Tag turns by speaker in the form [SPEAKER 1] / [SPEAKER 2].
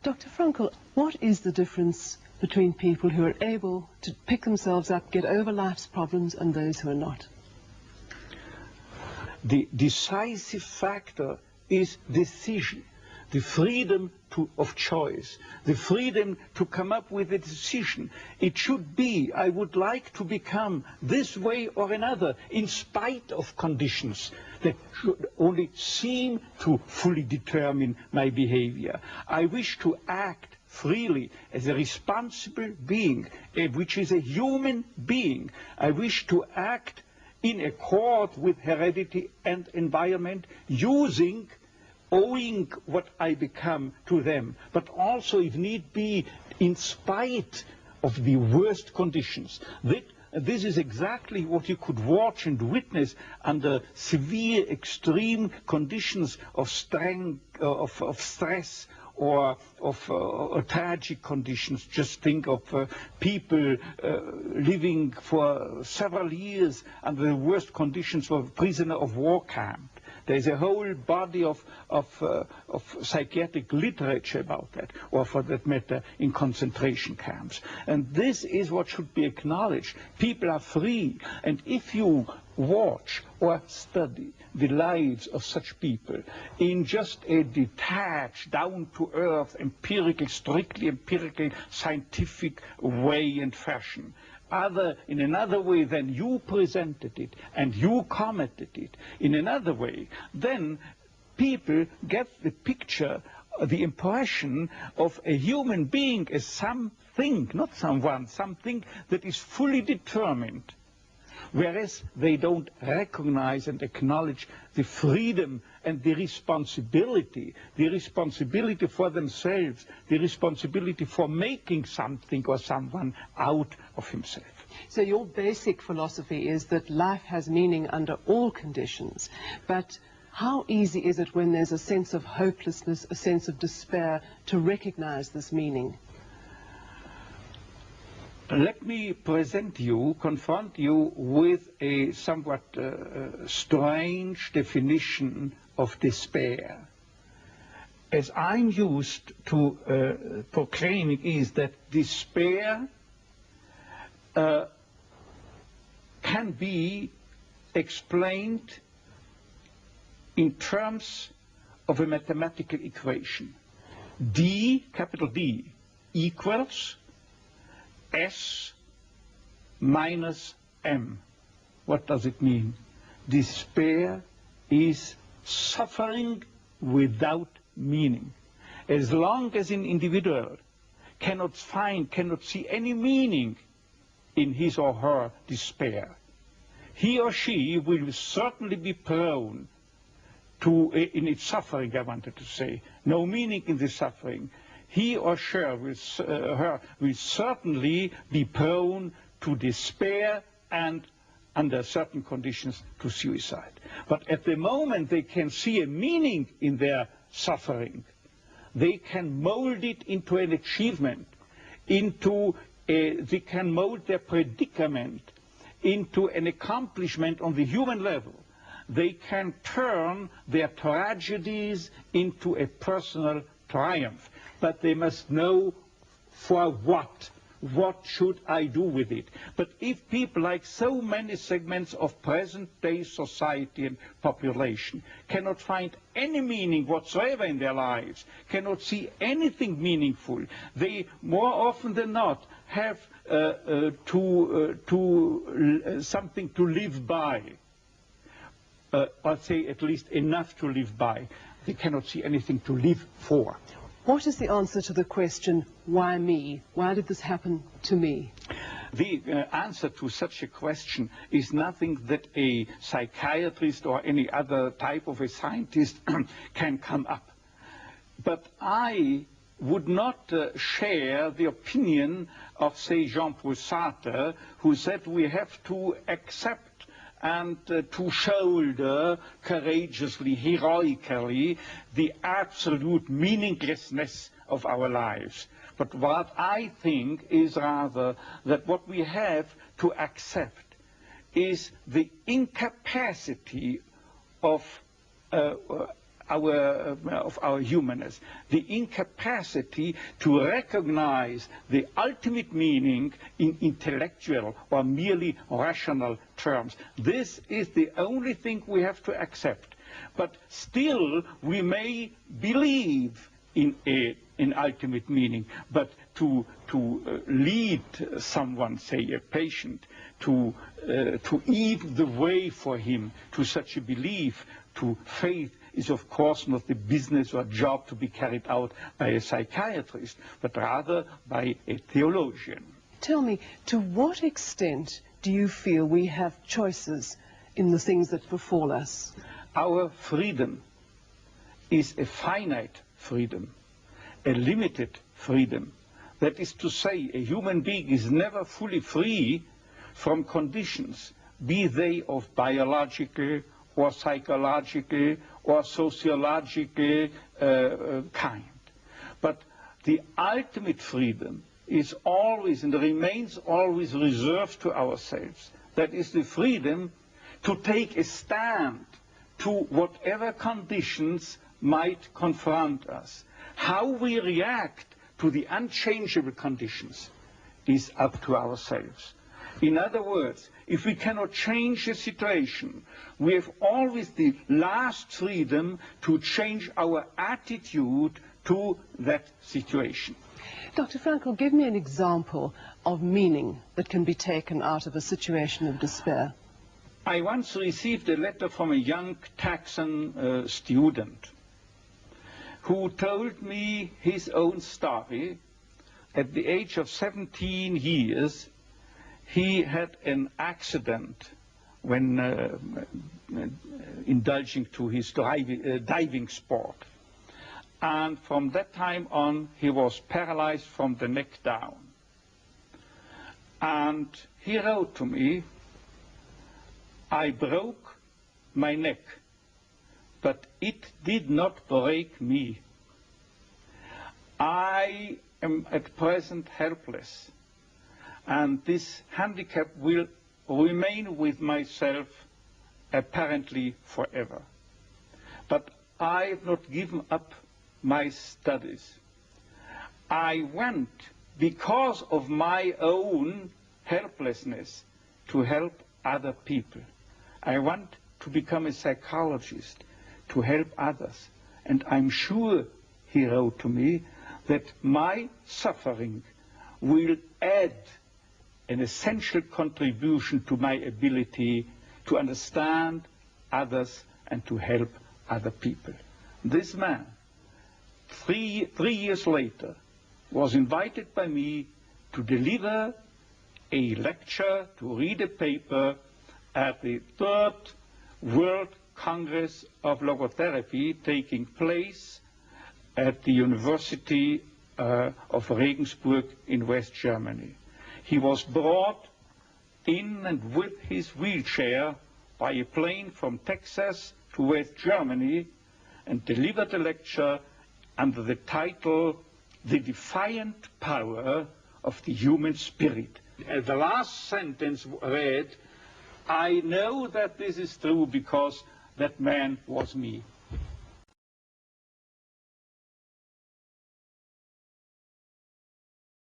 [SPEAKER 1] Dr. Frankl, what is the difference between people who are able to pick themselves up, get over life's problems, and those who are not?
[SPEAKER 2] The decisive factor is decision, the freedom of choice, the freedom to come up with a decision. It should be, I would like to become this way or another, in spite of conditions that should only seem to fully determine my behavior. I wish to act freely as a responsible being, which is a human being. I wish to act in accord with heredity and environment, owing what I become to them, but also, if need be, in spite of the worst conditions. This is exactly what you could watch and witness under severe, extreme conditions of stress, or of tragic conditions. Just think of people living for several years under the worst conditions of a prisoner of war camp. There's a whole body of psychiatric literature about that, or for that matter, in concentration camps. And this is what should be acknowledged. People are free, and if you watch or study the lives of such people in just a detached, down-to-earth, empirical, strictly empirical, scientific way and fashion, in another way than you presented it and you commented it in another way, then people get the picture, the impression of a human being as something, not someone, something that is fully determined. Whereas they don't recognize and acknowledge the freedom and the responsibility for themselves, the responsibility for making something or someone out of himself.
[SPEAKER 1] So your basic philosophy is that life has meaning under all conditions, but how easy is it when there's a sense of hopelessness, a sense of despair, to recognize this meaning?
[SPEAKER 2] Let me confront you with a somewhat strange definition of despair. As I'm used to proclaiming is that despair can be explained in terms of a mathematical equation. D, capital D, equals S minus M. What does it mean? Despair is suffering without meaning. As long as an individual cannot see any meaning in his or her despair, he or she will certainly be prone to, in its suffering, I wanted to say, no meaning in the suffering. He or she will certainly be prone to despair and, under certain conditions, to suicide. But at the moment they can see a meaning in their suffering, they can mold it into an achievement, they can mold their predicament into an accomplishment on the human level. They can turn their tragedies into a personal triumph. But they must know for what. What should I do with it? But if people, like so many segments of present-day society and population, cannot find any meaning whatsoever in their lives, cannot see anything meaningful, they more often than not have something to live by, or say at least enough to live by. They cannot see anything to live for.
[SPEAKER 1] What is the answer to the question, why me? Why did this happen to me?
[SPEAKER 2] The answer to such a question is nothing that a psychiatrist or any other type of a scientist can come up. But I would not share the opinion of, say, Jean-Paul Sartre, who said we have to accept and to shoulder courageously, heroically, the absolute meaninglessness of our lives. But what I think is rather that what we have to accept is the incapacity of our humanness, the incapacity to recognize the ultimate meaning in intellectual or merely rational terms. This is the only thing we have to accept. But still, we may believe in an ultimate meaning, but to lead someone, say a patient, to eat the way for him to such a belief, to faith, is of course not the business or job to be carried out by a psychiatrist, but rather by a theologian.
[SPEAKER 1] Tell me, to what extent do you feel we have choices in the things that befall us?
[SPEAKER 2] Our freedom is a finite freedom, a limited freedom. That is to say, a human being is never fully free from conditions, be they of biological or psychological or sociological kind. But the ultimate freedom is always and remains always reserved to ourselves. That is the freedom to take a stand to whatever conditions might confront us. How we react to the unchangeable conditions is up to ourselves. In other words, if we cannot change a situation, we have always the last freedom to change our attitude to that situation.
[SPEAKER 1] Dr. Frankl, give me an example of meaning that can be taken out of a situation of despair.
[SPEAKER 2] I once received a letter from a young Texan student who told me his own story. At the age of 17 years, he had an accident when indulging to his diving sport. And from that time on, he was paralyzed from the neck down. And he wrote to me, "I broke my neck, but it did not break me. I am at present helpless, and this handicap will remain with myself apparently forever. But I have not given up my studies. I want, because of my own helplessness, to help other people. I want to become a psychologist, to help others. And I'm sure," he wrote to me, "that my suffering will add an essential contribution to my ability to understand others and to help other people." This man, three years later, was invited by me to deliver a lecture, to read a paper at the 3rd World Congress of Logotherapy taking place at the University of Regensburg in West Germany. He was brought in and with his wheelchair by a plane from Texas to West Germany and delivered a lecture under the title, "The Defiant Power of the Human Spirit." The last sentence read, "I know that this is true because that man was me."